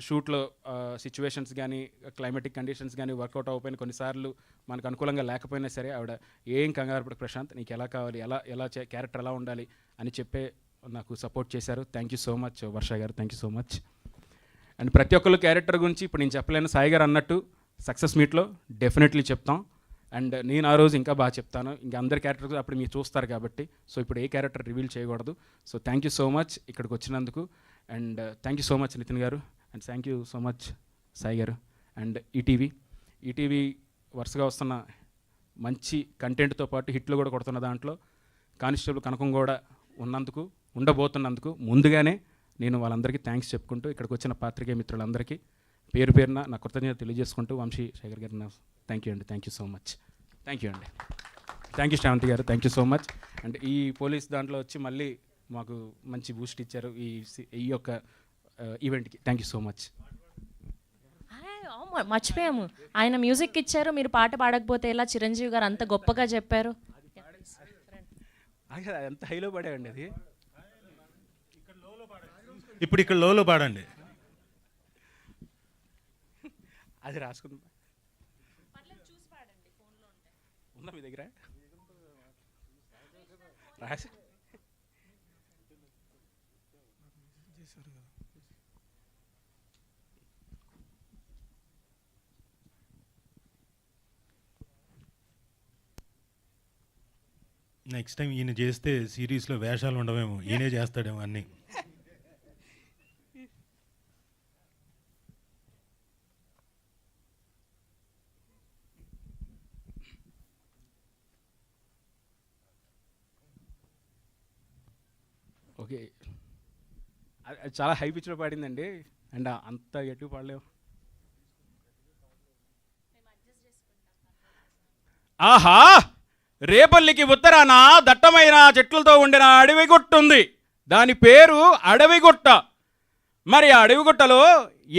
షూట్లో situations కానీ climatic conditions కానీ work out అవ్వకపోయిన కొన్నిసార్లు మనకు అనుకూలంగా లేకపోయినా సరే ఆవిడ ఏం కంగారు పడకు ప్రశాంత్, నీకు ఎలా కావాలి, ఎలా క్యారెక్టర్ ఎలా ఉండాలి అని చెప్పే నాకు సపోర్ట్ చేశారు. థ్యాంక్ యూ సో మచ్ వర్ష గారు, thank you so much. And ప్రతి ఒక్కరు క్యారెక్టర్ గురించి ఇప్పుడు నేను చెప్పలేను, సాయి గారు అన్నట్టు సక్సెస్ మీట్లో డెఫినెట్లీ చెప్తాం. అండ్ నేను ఆ రోజు ఇంకా బాగా చెప్తాను, ఇంకా అందరి క్యారెక్టర్ అప్పుడు మీరు చూస్తారు కాబట్టి. సో ఇప్పుడు ఏ క్యారెక్టర్ రివీల్ చేయకూడదు. So thank you so much ఇక్కడికి వచ్చినందుకు. And thank you so much Nitin garu, and thank you so much Sai garu. And ETV వరుసగా వస్తున్న మంచి కంటెంట్తో పాటు హిట్లు కూడా కొడుతున్న దాంట్లో కానిస్టేబుల్ కనకం కూడా ఉండబోతున్నందుకు ముందుగానే నేను వాళ్ళందరికీ థ్యాంక్స్ చెప్పుకుంటూ ఇక్కడికి వచ్చిన పాత్రికేయ మిత్రులందరికీ పేరు పేరున నా కృతజ్ఞత తెలియజేసుకుంటూ వంశీ శేఖర్ గారు థ్యాంక్ యూ అండి, thank you so much. Thank you అండి, థ్యాంక్ యూ శ్రావంతి గారు, thank you so much. And ఈ పోలీస్ దాంట్లో వచ్చి మళ్ళీ మాకు మంచి బూస్ట్ ఇచ్చారు ఈ యొక్క ఈవెంట్కి. Thank you so much. మర్చిపోయాము, ఆయన మ్యూజిక్ ఇచ్చారు, మీరు పాట పాడకపోతే ఎలా? చిరంజీవి గారు అంత గొప్పగా చెప్పారు. ఎంత హైలో పడేవండి అది. ఇప్పుడు ఇక్కడ లోలో పాడండి. అది రాసుకుందాం, ఉందా మీ దగ్గర రాసి? నెక్స్ట్ టైం ఈయన చేస్తే సిరీస్లో వేషాలు ఉండవేమో, ఈయనే చేస్తాడేమో అన్నీ. ఓకే, అది చాలా హై పిచ్లో పాడిందండి. అండ్ అంత గట్టిగా పాడలేవు. ఆహా, రేపల్లికి ఉత్తరాన దట్టమైన చెట్లతో ఉండిన అడవిగుట్టుంది. దాని పేరు అడవిగుట్ట. మరి ఆ అడవిగుట్టలో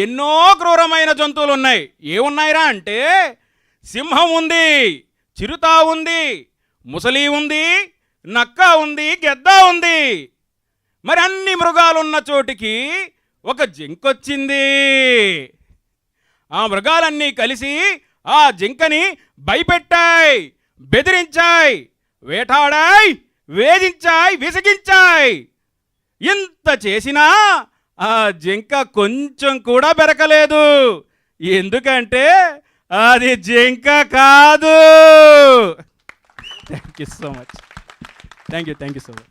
ఎన్నో క్రూరమైన జంతువులు ఉన్నాయి. ఏమున్నాయిరా అంటే సింహం ఉంది, చిరుత ఉంది, ముసలి ఉంది, నక్క ఉంది, గెద్ద ఉంది. మరి అన్ని మృగాలున్న చోటికి ఒక జింకొచ్చింది. ఆ మృగాలన్నీ కలిసి ఆ జింకని భయపెట్టాయి, బెదిరించాయి, వేటాడాయి, వేధించాయి, విసిగించాయి. ఇంత చేసినా ఆ జింక కొంచెం కూడా బెరకలేదు. ఎందుకంటే అది జింక కాదు. Thank you so much, thank you so much.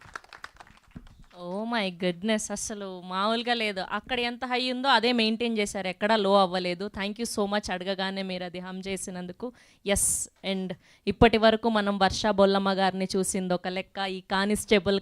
Oh my goodness, అసలు మామూలుగా లేదు. అక్కడ ఎంత హై ఉందో అదే మెయింటైన్ చేశారు, ఎక్కడా లో అవ్వలేదు. థ్యాంక్ యూ సో మచ్, అడగగానే మీరు అది హమ్ చేసినందుకు. ఎస్, అండ్ ఇప్పటి వరకు మనం వర్ష బొల్లమ్మ గారిని చూసింది ఒక లెక్క, ఈ కానిస్టేబుల్